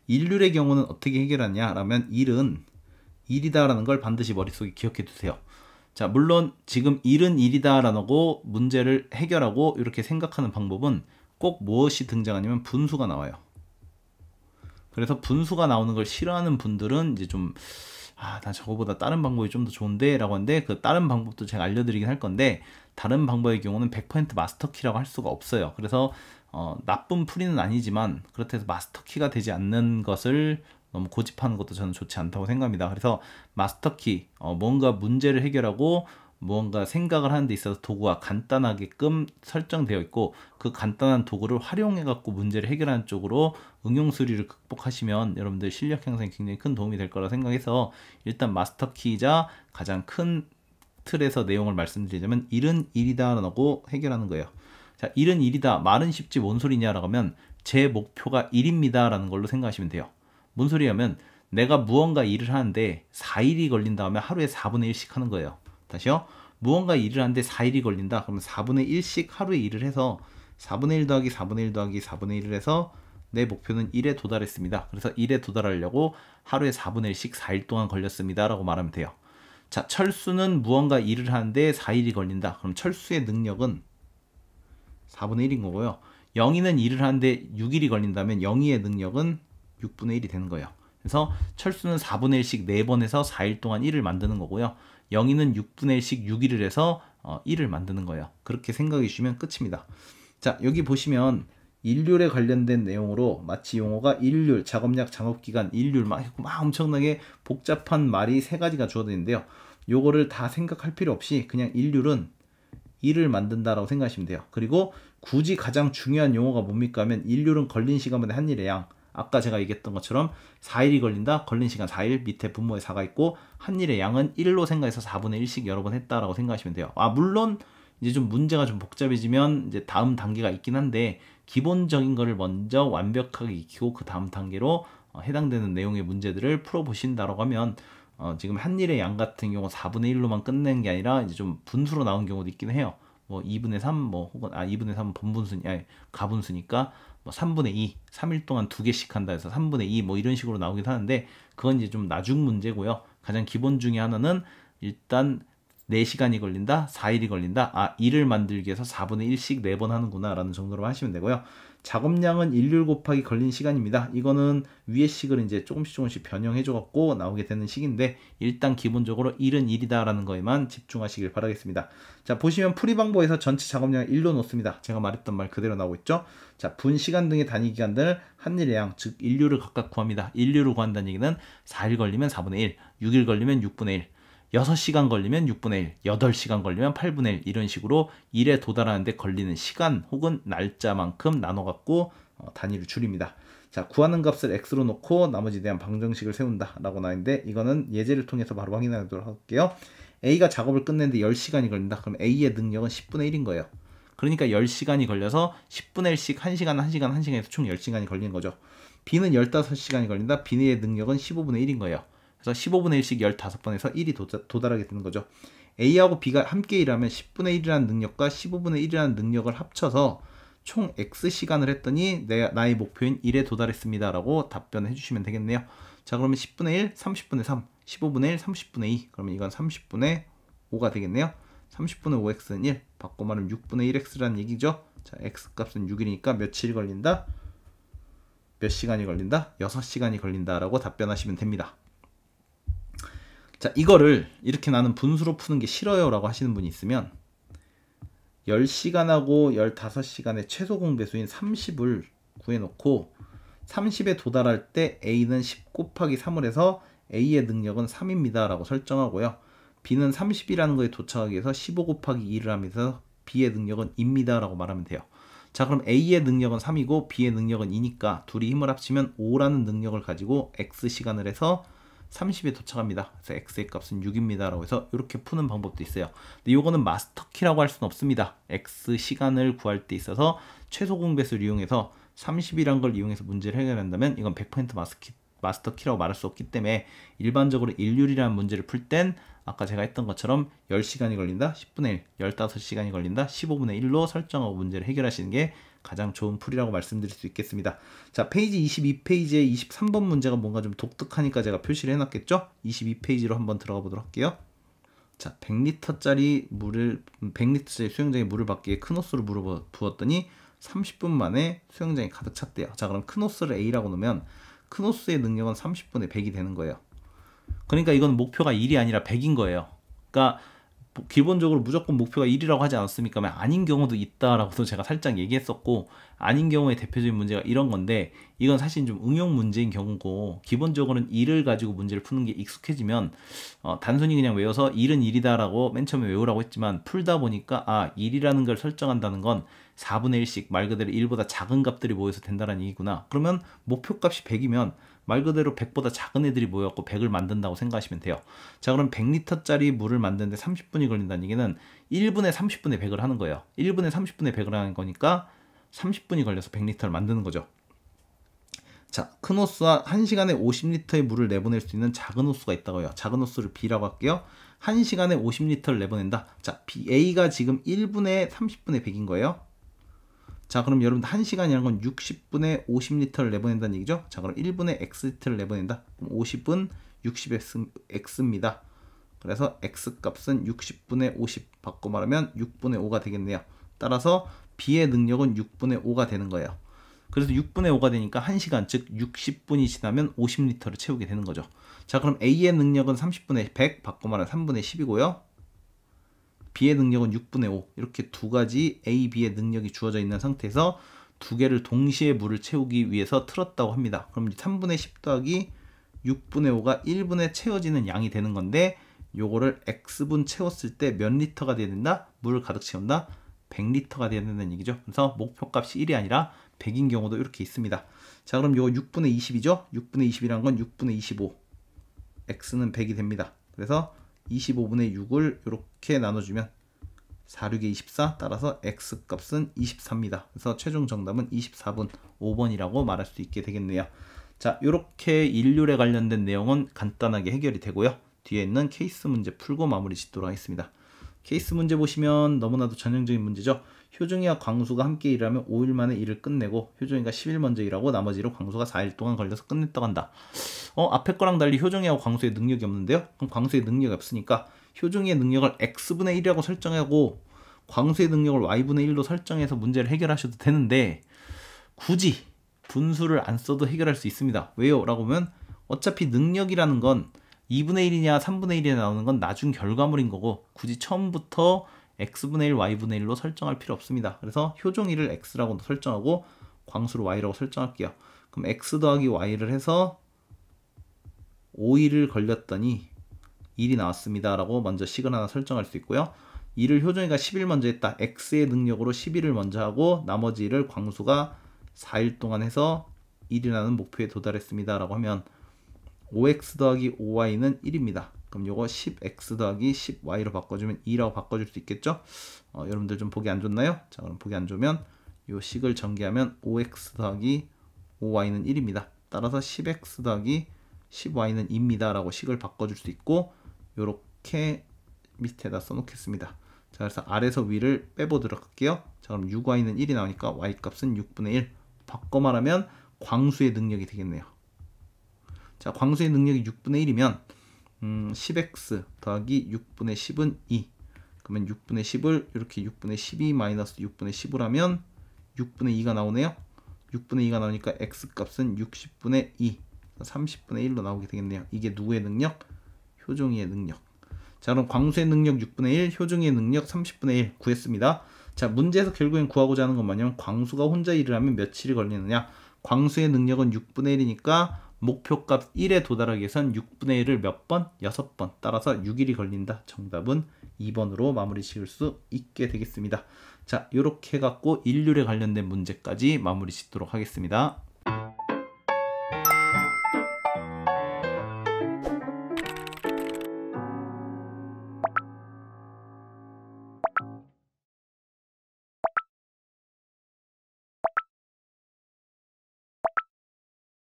일률의 경우는 어떻게 해결하냐라면 1은 1이다라는 걸 반드시 머릿속에 기억해 두세요. 자, 물론 지금 1은 1이다라고 문제를 해결하고 이렇게 생각하는 방법은 꼭 무엇이 등장하냐면 분수가 나와요. 그래서 분수가 나오는 걸 싫어하는 분들은 이제 좀 나 저거보다 다른 방법이 좀 더 좋은데 라고 하는데, 그 다른 방법도 제가 알려드리긴 할 건데, 다른 방법의 경우는 100% 마스터키라고 할 수가 없어요. 그래서 나쁜 풀이는 아니지만 그렇다고 해서 마스터키가 되지 않는 것을 너무 고집하는 것도 저는 좋지 않다고 생각합니다. 그래서 마스터키, 뭔가 문제를 해결하고 무언가 생각을 하는 데 있어서 도구가 간단하게끔 설정되어 있고, 그 간단한 도구를 활용해 갖고 문제를 해결하는 쪽으로 응용 수리를 극복하시면 여러분들 실력 향상에 굉장히 큰 도움이 될 거라 생각해서, 일단 마스터키이자 가장 큰 틀에서 내용을 말씀드리자면 1은 1이다 라고 해결하는 거예요. 자, 1은 1이다. 말은 쉽지 뭔 소리냐라고 하면 제 목표가 1입니다 라는 걸로 생각하시면 돼요. 뭔 소리냐면 내가 무언가 일을 하는데 4일이 걸린다 하면 하루에 4분의 1씩 하는 거예요. 다시요. 무언가 일을 하는데 4일이 걸린다. 그러면 4분의 1씩 하루에 일을 해서 4분의 1 더하기 4분의 1 더하기 4분의 1을 해서 내 목표는 1에 도달했습니다. 그래서 1에 도달하려고 하루에 4분의 1씩 4일 동안 걸렸습니다 라고 말하면 돼요. 자, 철수는 무언가 일을 하는데 4일이 걸린다. 그럼 철수의 능력은 4분의 1인 거고요. 영희는 일을 하는데 6일이 걸린다면 영희의 능력은 6분의 1이 되는 거예요. 그래서 철수는 4분의 1씩 4번 해서 4일 동안 1을 만드는 거고요. 영희는 6분의 1씩 6일을 해서 1을 만드는 거예요. 그렇게 생각해 주시면 끝입니다. 자, 여기 보시면 일률에 관련된 내용으로 마치 용어가 일률, 작업약, 작업기간, 일률 막 엄청나게 복잡한 말이 3가지가 주어져 있는데요. 요거를 다 생각할 필요 없이 그냥 일률은 1을 만든다라고 생각하시면 돼요. 그리고 굳이 가장 중요한 용어가 뭡니까 하면 일률은 걸린 시간분의 한 일의 양. 아까 제가 얘기했던 것처럼 4일이 걸린다. 걸린 시간 4일. 밑에 분모에 4가 있고 한 일의 양은 1로 생각해서 4분의 1씩 여러 번 했다라고 생각하시면 돼요. 물론 이제 좀 문제가 좀 복잡해지면 이제 다음 단계가 있긴 한데, 기본적인 거를 먼저 완벽하게 익히고 그 다음 단계로 해당되는 내용의 문제들을 풀어보신다라고 하면 지금 한 일의 양 같은 경우 4분의 1로만 끝내는 게 아니라 이제 좀 분수로 나온 경우도 있긴 해요. 뭐 2분의 3, 혹은 2분의 3은 가분수니까 뭐 3분의 2, 3일 동안 2개씩 한다 해서 3분의 2 뭐 이런 식으로 나오긴 하는데, 그건 이제 좀 나중 문제고요. 가장 기본 중에 하나는 일단 4시간이 걸린다, 4일이 걸린다, 1을 만들기 위해서 4분의 1씩 4번 하는구나 라는 정도로 하시면 되고요. 작업량은 일률 곱하기 걸린 시간입니다. 이거는 위의 식을 이제 조금씩 변형해줘 갖고 나오게 되는 식인데, 일단 기본적으로 1은 1이다 라는 거에만 집중하시길 바라겠습니다. 자, 보시면 풀이 방법에서 전체 작업량을 1로 놓습니다. 제가 말했던 말 그대로 나오고 있죠. 자, 분 시간 등의 단위 기간들 한 일의 양, 즉 일률을 각각 구합니다. 일률을 구한다는 얘기는 4일 걸리면 4분의 1, 6일 걸리면 6분의 1, 6시간 걸리면 6분의 1, 8시간 걸리면 8분의 1, 이런 식으로 1에 도달하는데 걸리는 시간 혹은 날짜만큼 나눠갖고 단위를 줄입니다. 자, 구하는 값을 x로 놓고 나머지에 대한 방정식을 세운다 라고 나왔는데, 이거는 예제를 통해서 바로 확인하도록 할게요. A가 작업을 끝내는데 10시간이 걸린다. 그럼 A의 능력은 10분의 1인 거예요. 그러니까 10시간이 걸려서 10분의 1씩 1시간, 1시간, 1시간 해서 총 10시간이 걸리는 거죠. B는 15시간이 걸린다. B의 능력은 15분의 1인 거예요. 그래서 15분의 1씩 15번에서 1이 도달하게 되는 거죠. A하고 B가 함께 일하면 10분의 1이라는 능력과 15분의 1이라는 능력을 합쳐서 총 X시간을 했더니 나의 목표인 1에 도달했습니다 라고 답변해 주시면 되겠네요. 자, 그러면 10분의 1, 30분의 3, 15분의 1, 30분의 2, 그러면 이건 30분의 5가 되겠네요. 30분의 5x는 1, 바꿔 말하면 6분의 1x라는 얘기죠. 자, x값은 6이니까 며칠 걸린다? 몇 시간이 걸린다? 6시간이 걸린다 라고 답변하시면 됩니다. 자, 이거를 이렇게 나는 분수로 푸는 게 싫어요 라고 하시는 분이 있으면 10시간하고 15시간의 최소 공배수인 30을 구해놓고 30에 도달할 때 A는 10 곱하기 3을 해서 A의 능력은 3입니다 라고 설정하고요. B는 30이라는 거에 도착하기 위해서 15 곱하기 2를 하면서 B의 능력은 2입니다 라고 말하면 돼요. 자, 그럼 A의 능력은 3이고 B의 능력은 2니까 둘이 힘을 합치면 5라는 능력을 가지고 X시간을 해서 30에 도착합니다. 그래서 x의 값은 6입니다 라고 해서 이렇게 푸는 방법도 있어요. 근데 이거는 마스터키라고 할 수는 없습니다. x 시간을 구할 때 있어서 최소 공배수를 이용해서 30이란 걸 이용해서 문제를 해결한다면 이건 100% 마스터키라고 말할 수 없기 때문에 일반적으로 일률이라는 문제를 풀 땐 아까 제가 했던 것처럼 10시간이 걸린다, 10분의 1, 15시간이 걸린다, 15분의 1로 설정하고 문제를 해결하시는 게 가장 좋은 풀이라고 말씀드릴 수 있겠습니다. 자, 페이지 22페이지에 23번 문제가 뭔가 좀 독특하니까 제가 표시를 해놨겠죠? 22페이지로 한번 들어가 보도록 할게요. 자, 100리터짜리 수영장에 물을 받기 위해 큰 호스를 물을 부었더니 30분 만에 수영장이 가득 찼대요. 자, 그럼 큰 호스를 A라고 놓으면 큰 호스의 능력은 30분에 100이 되는 거예요. 그러니까 이건 목표가 1이 아니라 100인 거예요. 그러니까 기본적으로 무조건 목표가 1이라고 하지 않았습니까? 아닌 경우도 있다라고도 제가 살짝 얘기했었고, 아닌 경우의 대표적인 문제가 이런 건데, 이건 사실 좀 응용 문제인 경우고, 기본적으로는 1을 가지고 문제를 푸는 게 익숙해지면 단순히 그냥 외워서 1은 1이다 라고 맨 처음에 외우라고 했지만, 풀다 보니까 1이라는 걸 설정한다는 건 4분의 1씩 말 그대로 1보다 작은 값들이 모여서 된다는 얘기구나. 그러면 목표값이 100이면 말 그대로 100보다 작은 애들이 모여갖고 100을 만든다고 생각하시면 돼요. 자, 그럼 100리터짜리 물을 만드는데 30분이 걸린다는 얘기는 1분에 30분에 100을 하는 거예요. 1분에 30분에 100을 하는 거니까 30분이 걸려서 100리터를 만드는 거죠. 자, 큰 호스와 1시간에 50리터의 물을 내보낼 수 있는 작은 호스가 있다고 해요. 작은 호스를 B라고 할게요. 1시간에 50리터를 내보낸다. 자, A가 지금 1분에 30분에 100인 거예요. 자, 그럼 여러분들 1시간이라는 건 60분에 50리터를 내보낸다는 얘기죠. 자, 그럼 1분에 X리터를 내보낸다. 그럼 50은 60X입니다. 그래서 X값은 60분의 50 바꿔 말하면 6분의 5가 되겠네요. 따라서 B의 능력은 6분의 5가 되는 거예요. 그래서 6분의 5가 되니까 1시간, 즉 60분이 지나면 50리터를 채우게 되는 거죠. 자, 그럼 A의 능력은 30분의 100 바꿔 말하면 3분의 10이고요. B의 능력은 6분의 5. 이렇게 두 가지 A, B의 능력이 주어져 있는 상태에서 두 개를 동시에 물을 채우기 위해서 틀었다고 합니다. 그럼 3분의 10 더하기 6분의 5가 1분에 채워지는 양이 되는 건데, 요거를 X분 채웠을 때 몇 리터가 돼야 된다? 물을 가득 채운다? 100리터가 돼야 된다는 얘기죠. 그래서 목표값이 1이 아니라 100인 경우도 이렇게 있습니다. 자, 그럼 요거 6분의 20이죠? 6분의 20이란 건 6분의 25. X는 100이 됩니다. 그래서 25분의 6을 이렇게 나눠주면 4, 6에 24, 따라서 X값은 24입니다. 그래서 최종 정답은 24분 5번이라고 말할 수 있게 되겠네요. 자, 이렇게 일률에 관련된 내용은 간단하게 해결이 되고요. 뒤에 있는 케이스 문제 풀고 마무리 짓도록 하겠습니다. 케이스 문제 보시면 너무나도 전형적인 문제죠. 효중이와 광수가 함께 일하면 5일 만에 일을 끝내고 효중이가 10일 먼저 일하고 나머지로 광수가 4일 동안 걸려서 끝냈다고 한다. 앞에 거랑 달리 효중이하고 광수의 능력이 없는데요. 그럼 광수의 능력이 없으니까 효중이의 능력을 X분의 1이라고 설정하고 광수의 능력을 Y분의 1로 설정해서 문제를 해결하셔도 되는데, 굳이 분수를 안 써도 해결할 수 있습니다. 왜요? 라고 하면 어차피 능력이라는 건 2분의 1이냐 3분의 1이냐 나오는 건 나중 결과물인 거고, 굳이 처음부터 X분의 1, Y분의 1로 설정할 필요 없습니다. 그래서 효종이를 X라고 설정하고 광수를 Y라고 설정할게요. 그럼 X 더하기 Y를 해서 5일을 걸렸더니 1이 나왔습니다 라고 먼저 식을 하나 설정할 수 있고요. 이를 효종이가 10일 먼저 했다. X의 능력으로 10일을 먼저 하고 나머지 일을 광수가 4일 동안 해서 1이라는 목표에 도달했습니다 라고 하면 5x 더하기 5y는 1입니다. 그럼 요거 10x 더하기 10y로 바꿔주면 2라고 바꿔줄 수 있겠죠? 여러분들 좀 보기 안 좋나요? 자, 그럼 보기 안 좋으면 요 식을 전개하면 5x 더하기 5y는 1입니다. 따라서 10x 더하기 10y는 2입니다 라고 식을 바꿔줄 수 있고, 요렇게 밑에다 써놓겠습니다. 자, 그래서 아래서 위를 빼보도록 할게요. 자, 그럼 6y는 1이 나오니까 y값은 6분의 1. 바꿔 말하면 광수의 능력이 되겠네요. 자, 광수의 능력이 6분의 1이면 10x 더하기 6분의 10은 2. 그러면 6분의 10을 이렇게 6분의 12 마이너스 6분의 10을 하면 6분의 2가 나오네요. 6분의 2가 나오니까 x값은 60분의 2. 30분의 1로 나오게 되겠네요. 이게 누구의 능력? 효종이의 능력. 자, 그럼 광수의 능력 6분의 1, 효종이의 능력 30분의 1 구했습니다. 자, 문제에서 결국엔 구하고자 하는 건 뭐냐면 광수가 혼자 일을 하면 며칠이 걸리느냐. 광수의 능력은 6분의 1이니까 목표값 1에 도달하기 위해선 6분의 1을 몇 번? 6번. 따라서 6일이 걸린다. 정답은 2번으로 마무리 지을 수 있게 되겠습니다. 자, 이렇게 해갖고 일률에 관련된 문제까지 마무리 짓도록 하겠습니다.